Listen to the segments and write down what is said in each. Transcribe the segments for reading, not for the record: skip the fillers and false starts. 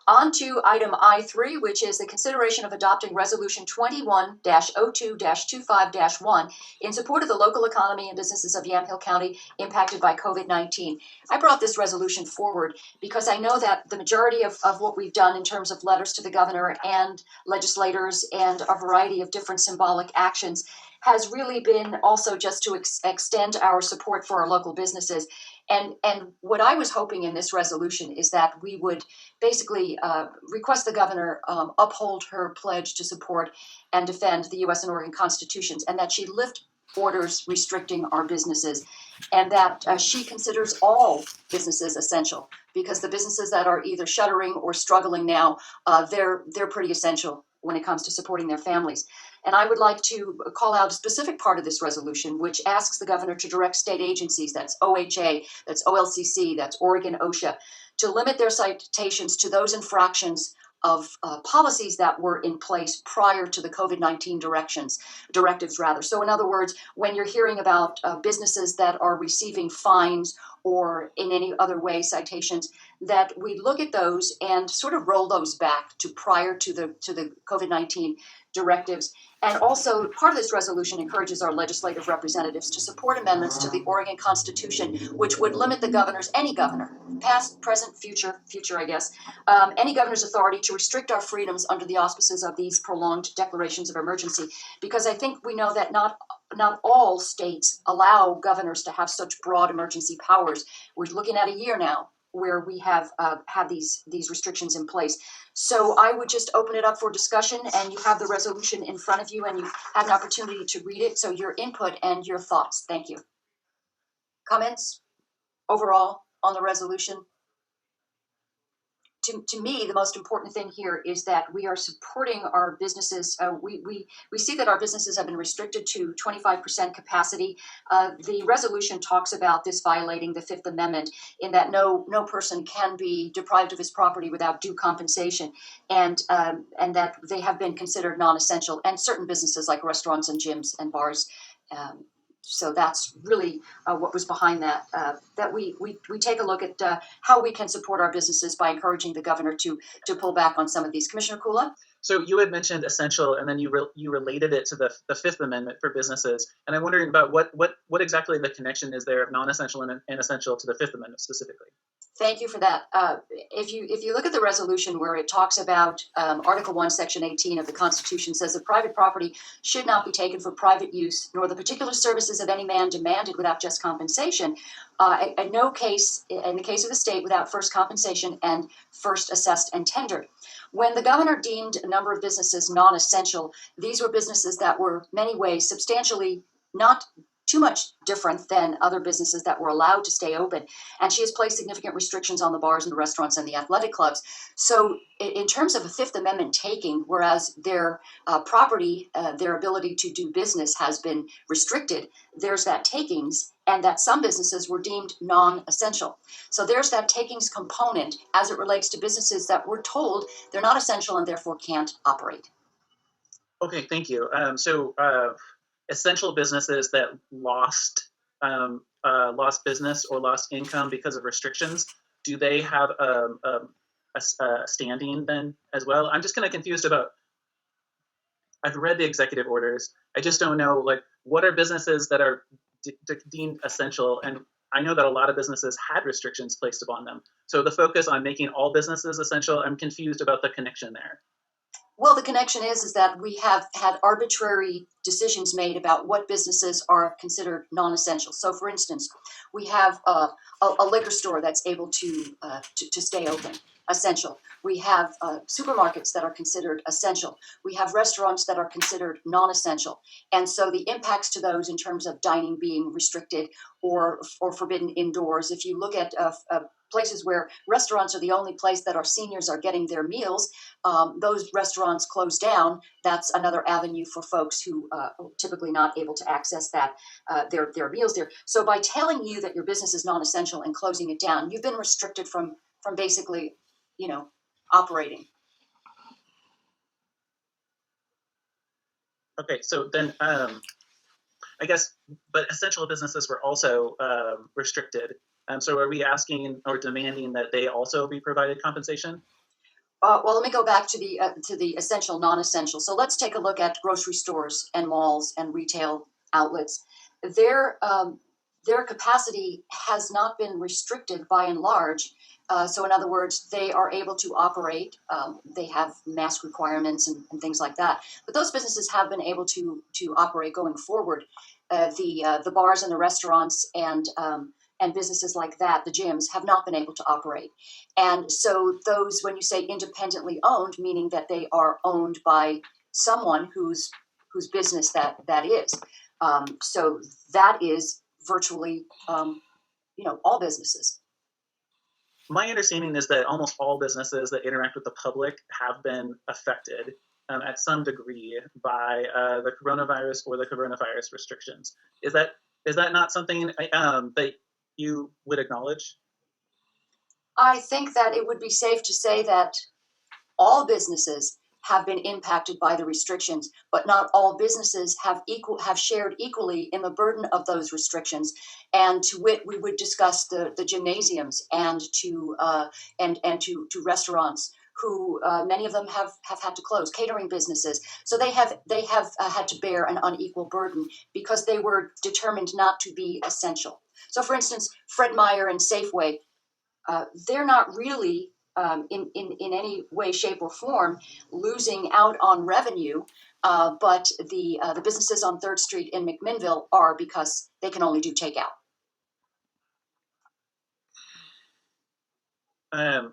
On to item I3, which is the consideration of adopting Resolution 21-02-25-1 in support of the local economy and businesses of Yamhill County impacted by COVID-19. I brought this resolution forward because I know that the majority of what we've done in terms of letters to the governor and legislators and a variety of different symbolic actions has really been also just to extend our support for our local businesses. And what I was hoping in this resolution is that we would basically request the governor uphold her pledge to support and defend the U.S. and Oregon constitutions, and that she lift orders restricting our businesses, and that she considers all businesses essential, because the businesses that are either shuttering or struggling now, they're pretty essential when it comes to supporting their families. And I would like to call out a specific part of this resolution, which asks the governor to direct state agencies, that's OHA, that's OLCC, that's Oregon OSHA, to limit their citations to those infractions of policies that were in place prior to the COVID-19 directives. So in other words, when you're hearing about businesses that are receiving fines or in any other way citations, that we look at those and sort of roll those back to prior to the COVID-19 directives. And also, part of this resolution encourages our legislative representatives to support amendments to the Oregon Constitution, which would limit the governor's, any governor, past, present, future, I guess, any governor's authority to restrict our freedoms under the auspices of these prolonged declarations of emergency. Because I think we know that not all states allow governors to have such broad emergency powers. We're looking at a year now where we have had these restrictions in place. So I would just open it up for discussion, and you have the resolution in front of you, and you've had an opportunity to read it. So your input and your thoughts. Thank you. Comments overall on the resolution? To me, the most important thing here is that we are supporting our businesses. We see that our businesses have been restricted to 25% capacity. The resolution talks about this violating the Fifth Amendment, in that no person can be deprived of his property without due compensation, and that they have been considered non-essential, and certain businesses like restaurants and gyms and bars. So that's really what was behind that, that we take a look at how we can support our businesses by encouraging the governor to pull back on some of these. Commissioner Kula? So you had mentioned essential, and then you related it to the Fifth Amendment for businesses. And I'm wondering about what exactly the connection is there of non-essential and essential to the Fifth Amendment specifically. Thank you for that. If you look at the resolution where it talks about Article 1, Section 18 of the Constitution, says that private property should not be taken for private use, nor the particular services of any man demanded without just compensation. In no case, in the case of the state, without first compensation and first assessed and tendered. When the governor deemed a number of businesses non-essential, these were businesses that were many ways substantially not too much different than other businesses that were allowed to stay open. And she has placed significant restrictions on the bars and the restaurants and the athletic clubs. So in terms of a Fifth Amendment taking, whereas their property, their ability to do business has been restricted, there's that takings, and that some businesses were deemed non-essential. So there's that takings component as it relates to businesses that were told they're not essential and therefore can't operate. Okay, thank you. Essential businesses that lost business or lost income because of restrictions, do they have a standing then as well? I'm just kind of confused about, I've read the executive orders. I just don't know, like, what are businesses that are deemed essential? And I know that a lot of businesses had restrictions placed upon them. So the focus on making all businesses essential, I'm confused about the connection there. Well, the connection is that we have had arbitrary decisions made about what businesses are considered non-essential. So, for instance, we have a liquor store that's able to stay open, essential. We have supermarkets that are considered essential. We have restaurants that are considered non-essential. And so the impacts to those in terms of dining being restricted or forbidden indoors, if you look at places where restaurants are the only place that our seniors are getting their meals, those restaurants close down. That's another avenue for folks who are typically not able to access that their meals there. So by telling you that your business is non-essential and closing it down, you've been restricted from basically, operating. Okay, so then I guess, but essential businesses were also restricted. So are we asking or demanding that they also be provided compensation? Well, let me go back to the essential, non-essential. So let's take a look at grocery stores and malls and retail outlets. Their their capacity has not been restricted by and large. So in other words, they are able to operate. They have mask requirements and things like that. But those businesses have been able to operate going forward. The bars and the restaurants and businesses like that, the gyms, have not been able to operate. And so those, when you say independently owned, meaning that they are owned by someone whose business that is. So that is virtually, all businesses. My understanding is that almost all businesses that interact with the public have been affected at some degree by the coronavirus or the coronavirus restrictions. Is that not something that you would acknowledge? I think that it would be safe to say that all businesses have been impacted by the restrictions, but not all businesses have shared equally in the burden of those restrictions. And to wit, we would discuss the gymnasiums and to restaurants who many of them have had to close, catering businesses. So they have had to bear an unequal burden because they were determined not to be essential. So, for instance, Fred Meyer and Safeway, they're not really in any way, shape, or form losing out on revenue, but the businesses on 3rd Street in McMinnville are, because they can only do takeout.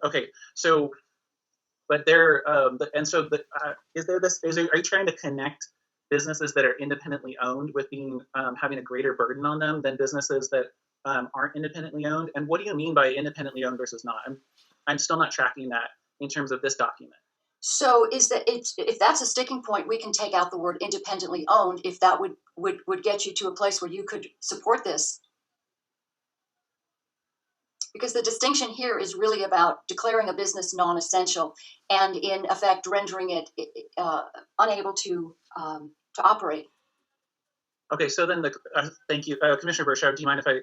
Okay, so but there and so the, are you trying to connect businesses that are independently owned with being having a greater burden on them than businesses that aren't independently owned? And what do you mean by independently owned versus not? I'm still not tracking that in terms of this document. So is that if that's a sticking point, we can take out the word independently owned if that would get you to a place where you could support this. Because the distinction here is really about declaring a business non-essential and, in effect, rendering it unable to operate. Okay, so then thank you, Commissioner Burchard. Do you mind if I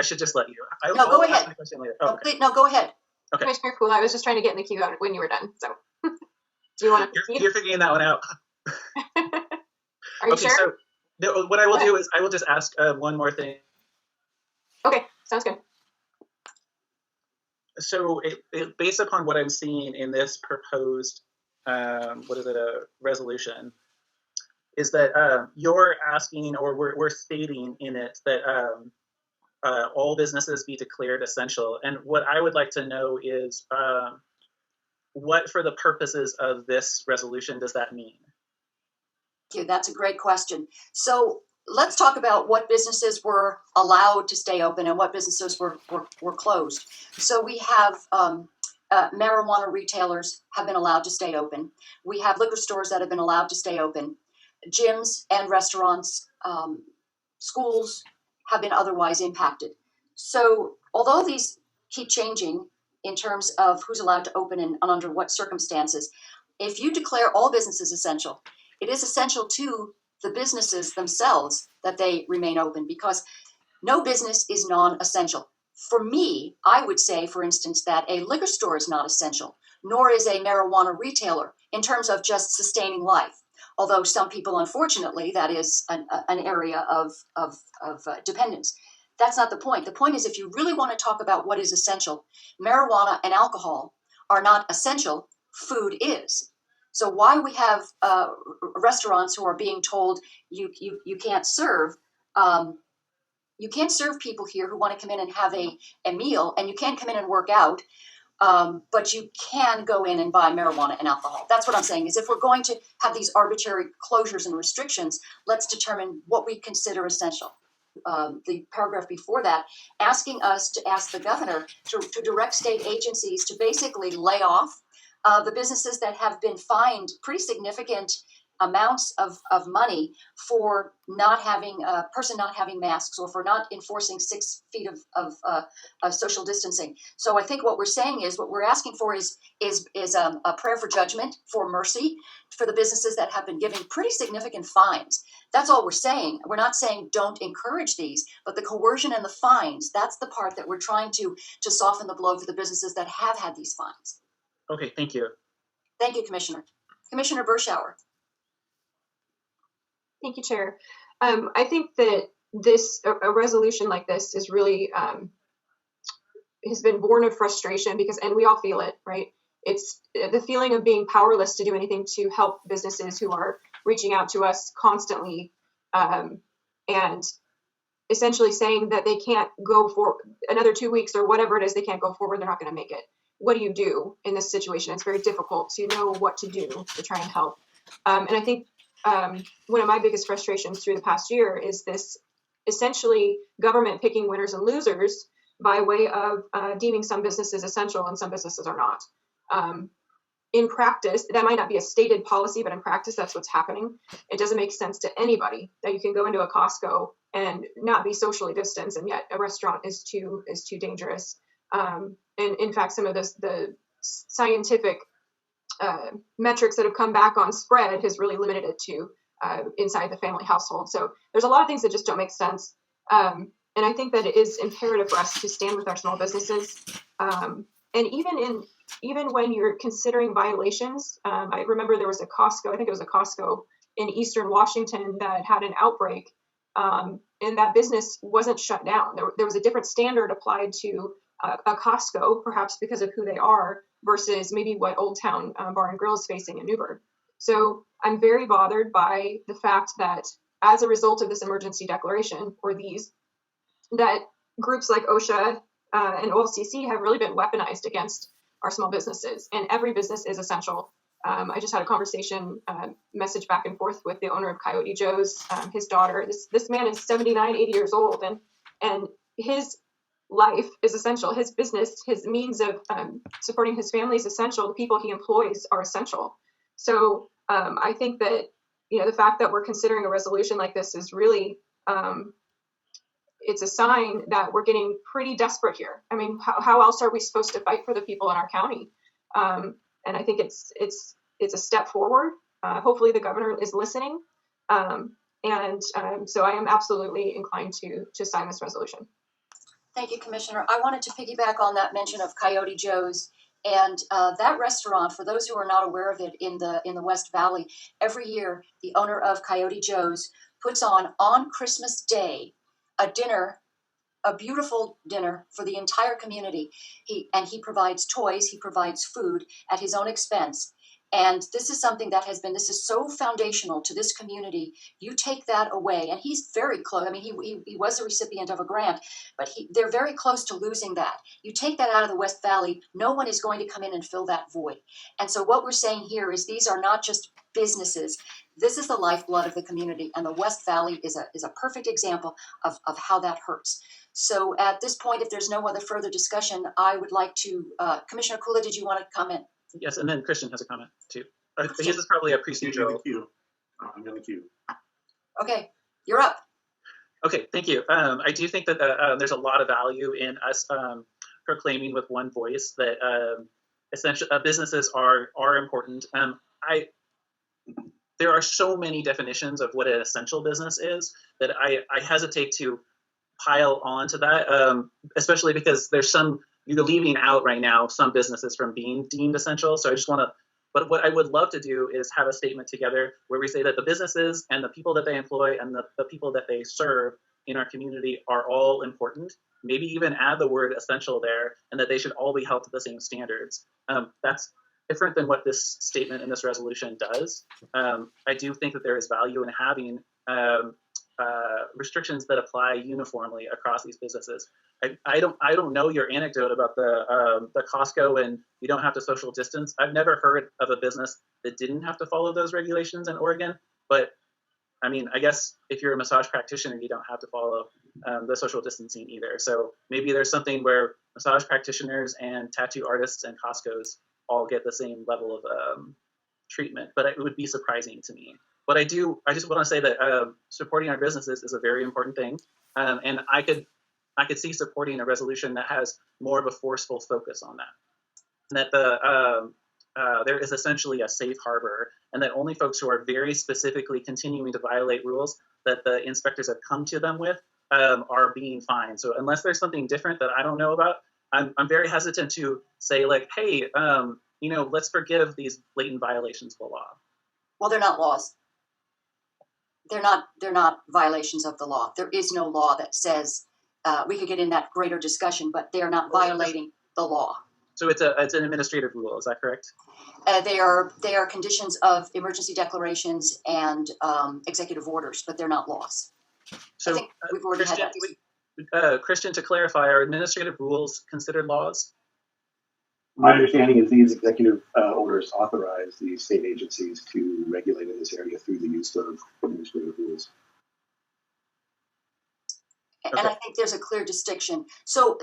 should just let you? No, go ahead. Ask my question later. Oh, okay. No, go ahead. Okay. Commissioner Cool, I was just trying to get in the queue when you were done. So, do you want to proceed? You're figuring that one out. Are you okay, sure? So what I will do is I will just ask one more thing. Okay, sounds good. So based upon what I'm seeing in this proposed, resolution, is that you're asking, or we're stating in it that all businesses be declared essential. And what I would like to know is what, for the purposes of this resolution, does that mean? Okay, that's a great question. So let's talk about what businesses were allowed to stay open and what businesses were closed. So we have marijuana retailers have been allowed to stay open. We have liquor stores that have been allowed to stay open. Gyms and restaurants, schools have been otherwise impacted. So although these keep changing in terms of who's allowed to open and under what circumstances, if you declare all businesses essential, it is essential to the businesses themselves that they remain open, because no business is non-essential. For me, I would say, for instance, that a liquor store is not essential, nor is a marijuana retailer in terms of just sustaining life. Although some people, unfortunately, that is an area of dependence. That's not the point. The point is, if you really want to talk about what is essential, marijuana and alcohol are not essential. Food is. So why we have restaurants who are being told you can't serve, you can't serve people here who want to come in and have a meal, and you can't come in and work out, but you can go in and buy marijuana and alcohol. That's what I'm saying, is if we're going to have these arbitrary closures and restrictions, let's determine what we consider essential. The paragraph before that, asking us to ask the governor to direct state agencies to basically lay off the businesses that have been fined pretty significant amounts of money for not having masks, or for not enforcing 6 feet of social distancing. So I think what we're saying is, what we're asking for is a prayer for judgment, for mercy, for the businesses that have been giving pretty significant fines. That's all we're saying. We're not saying don't encourage these, but the coercion and the fines, that's the part that we're trying to soften the blow for the businesses that have had these fines. Okay, thank you. Thank you, Commissioner. Commissioner Bershauer. Thank you, Chair. I think that a resolution like this is really has been born of frustration because, and we all feel it, right? It's the feeling of being powerless to do anything to help businesses who are reaching out to us constantly, and essentially saying that they can't go for another 2 weeks or whatever it is, they can't go forward, they're not going to make it. What do you do in this situation? It's very difficult to know what to do to try and help. And I think one of my biggest frustrations through the past year is this essentially government picking winners and losers by way of deeming some businesses essential and some businesses are not. In practice, that might not be a stated policy, but in practice, that's what's happening. It doesn't make sense to anybody that you can go into a Costco and not be socially distanced, and yet a restaurant is too dangerous. And in fact, some of the scientific metrics that have come back on spread has really limited it to inside the family household. So there's a lot of things that just don't make sense. And I think that it is imperative for us to stand with our small businesses. And even when you're considering violations, I remember there was a Costco, I think it was a Costco in Eastern Washington that had an outbreak, and that business wasn't shut down. There was a different standard applied to a Costco, perhaps because of who they are, versus maybe what Old Town Bar and Grill is facing in Newburgh. So I'm very bothered by the fact that as a result of this emergency declaration, or these, that groups like OSHA and OLCC have really been weaponized against our small businesses, and every business is essential. I just had a conversation, message back and forth with the owner of Coyote Joe's, his daughter. This man is 79, 80 years old, and his life is essential. His business, his means of supporting his family is essential. The people he employs are essential. So I think that, the fact that we're considering a resolution like this is really, it's a sign that we're getting pretty desperate here. I mean, how else are we supposed to fight for the people in our county? And I think it's a step forward. Hopefully the governor is listening. So I am absolutely inclined to sign this resolution. Thank you, Commissioner. I wanted to piggyback on that mention of Coyote Joe's. And that restaurant, for those who are not aware of it, in the West Valley, every year the owner of Coyote Joe's puts on Christmas Day a dinner, a beautiful dinner for the entire community. He provides toys, he provides food at his own expense. And this is something that this is so foundational to this community. You take that away, and he's very close. I mean, he was a recipient of a grant, but they're very close to losing that. You take that out of the West Valley, no one is going to come in and fill that void. And so what we're saying here is these are not just businesses. This is the lifeblood of the community, and the West Valley is a perfect example of how that hurts. So at this point, if there's no other further discussion, I would like to, Commissioner Kula, did you want to comment? Yes, and then Christian has a comment too. This is probably a procedural. I'm in the queue. Okay, you're up. Okay, thank you. I do think that there's a lot of value in us proclaiming with one voice that essentially businesses are important. There are so many definitions of what an essential business is that I hesitate to pile on to that, especially because you're leaving out right now some businesses from being deemed essential. So I just want to, but what I would love to do is have a statement together where we say that the businesses and the people that they employ and the people that they serve in our community are all important. Maybe even add the word essential there, and that they should all be held to the same standards. That's different than what this statement in this resolution does. I do think that there is value in having restrictions that apply uniformly across these businesses. I don't know your anecdote about the Costco and you don't have to social distance. I've never heard of a business that didn't have to follow those regulations in Oregon. But I mean, I guess if you're a massage practitioner, you don't have to follow the social distancing either. So maybe there's something where massage practitioners and tattoo artists and Costco's all get the same level of treatment, but it would be surprising to me. But I just want to say that supporting our businesses is a very important thing, and I could see supporting a resolution that has more of a forceful focus on that, and that there is essentially a safe harbor, and that only folks who are very specifically continuing to violate rules that the inspectors have come to them with are being fined. So unless there's something different that I don't know about, I'm very hesitant to say like, hey, let's forgive these blatant violations of the law. Well, they're not laws. They're not violations of the law. There is no law that says we could get in that greater discussion, but they are not violating the law. So it's an administrative rule. Is that correct? They are conditions of emergency declarations and executive orders, but they're not laws. So I think we've already had that. Christian, to clarify, are administrative rules considered laws? My understanding is these executive orders authorize the state agencies to regulate in this area through the use of administrative rules. And I think there's a clear distinction. So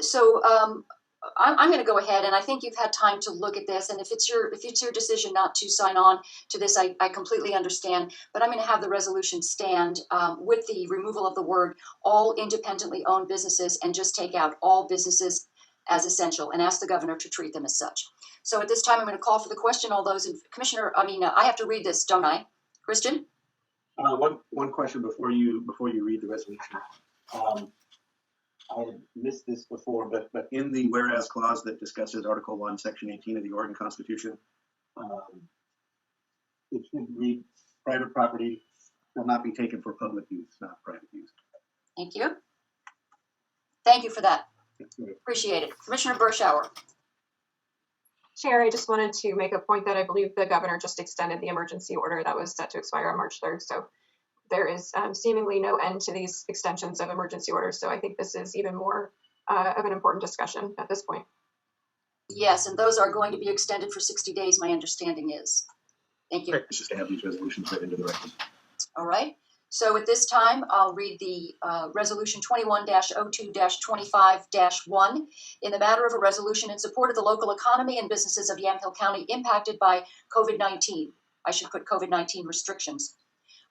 I'm going to go ahead, and I think you've had time to look at this. And if it's your decision not to sign on to this, I completely understand. But I'm going to have the resolution stand with the removal of the word all independently owned businesses, and just take out all businesses as essential, and ask the governor to treat them as such. So at this time, I'm going to call for the question. All those in I have to read this, don't I, Christian? One question before you read the resolution. I had missed this before, but in the whereas clause that discusses Article 1, Section 18 of the Oregon Constitution, it should read, private property will not be taken for public use, not private use. Thank you. Thank you for that. Appreciate it. Commissioner Burschauer. Chair, I just wanted to make a point that I believe the governor just extended the emergency order that was set to expire on March 3rd. So there is seemingly no end to these extensions of emergency orders. So I think this is even more of an important discussion at this point. Yes, and those are going to be extended for 60 days, my understanding is. Thank you. It's just to have these resolutions read into the record. All right. So at this time, I'll read the Resolution 21-02-25-1 in the matter of a resolution in support of the local economy and businesses of Yamhill County impacted by COVID-19. I should put COVID-19 restrictions.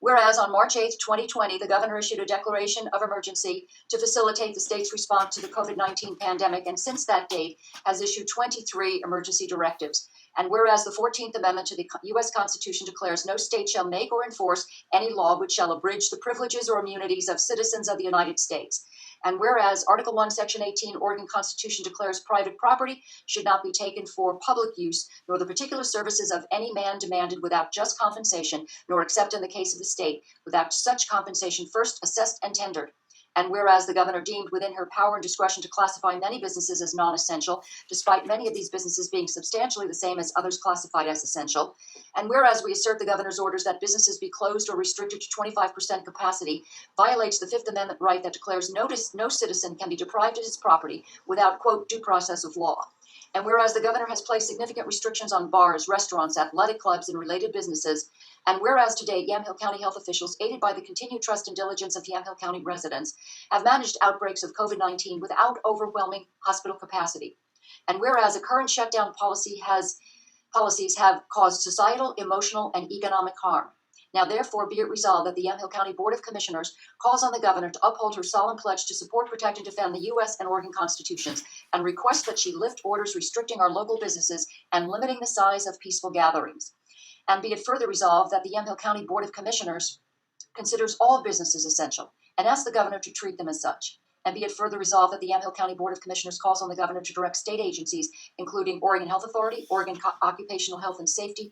Whereas on March 8th, 2020, the governor issued a declaration of emergency to facilitate the state's response to the COVID-19 pandemic, and since that date has issued 23 emergency directives. And whereas the 14th Amendment to the U.S. Constitution declares no state shall make or enforce any law which shall abridge the privileges or immunities of citizens of the United States. And whereas Article 1, Section 18, Oregon Constitution declares private property should not be taken for public use, nor the particular services of any man demanded without just compensation, nor except in the case of the state, without such compensation first assessed and tendered. And whereas the governor deemed within her power and discretion to classify many businesses as non-essential, despite many of these businesses being substantially the same as others classified as essential. And whereas we assert the governor's orders that businesses be closed or restricted to 25% capacity violates the Fifth Amendment right that declares no citizen can be deprived of his property without, quote, due process of law. And whereas the governor has placed significant restrictions on bars, restaurants, athletic clubs, and related businesses, and whereas to date, Yamhill County health officials, aided by the continued trust and diligence of Yamhill County residents, have managed outbreaks of COVID-19 without overwhelming hospital capacity. And whereas a current shutdown policies have caused societal, emotional, and economic harm. Now, therefore, be it resolved that the Yamhill County Board of Commissioners calls on the governor to uphold her solemn pledge to support, protect, and defend the U.S. and Oregon constitutions, and request that she lift orders restricting our local businesses and limiting the size of peaceful gatherings. And be it further resolved that the Yamhill County Board of Commissioners considers all businesses essential and asks the governor to treat them as such. And be it further resolved that the Yamhill County Board of Commissioners calls on the governor to direct state agencies, including Oregon Health Authority, Oregon Occupational Health and Safety,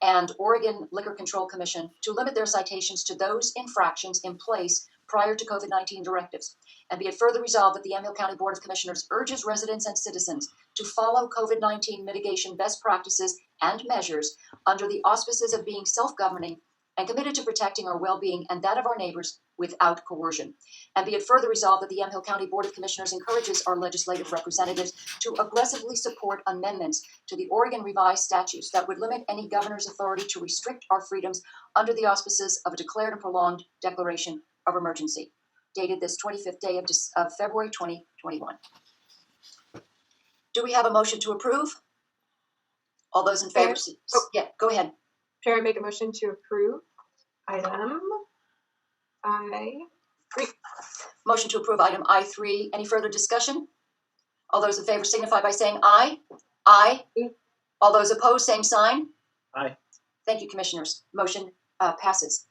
and Oregon Liquor Control Commission to limit their citations to those infractions in place prior to COVID-19 directives. And be it further resolved that the Yamhill County Board of Commissioners urges residents and citizens to follow COVID-19 mitigation best practices and measures under the auspices of being self-governing and committed to protecting our well-being and that of our neighbors without coercion. And be it further resolved that the Yamhill County Board of Commissioners encourages our legislative representatives to aggressively support amendments to the Oregon revised statutes that would limit any governor's authority to restrict our freedoms under the auspices of a declared and prolonged declaration of emergency, dated this 25th day of February 2021. Do we have a motion to approve? All those in favor? Yeah, go ahead. Chair, I make a motion to approve item I3. Motion to approve item I3. Any further discussion? All those in favor signify by saying aye. Aye. All those opposed, same sign. Aye. Thank you, commissioners. Motion passes.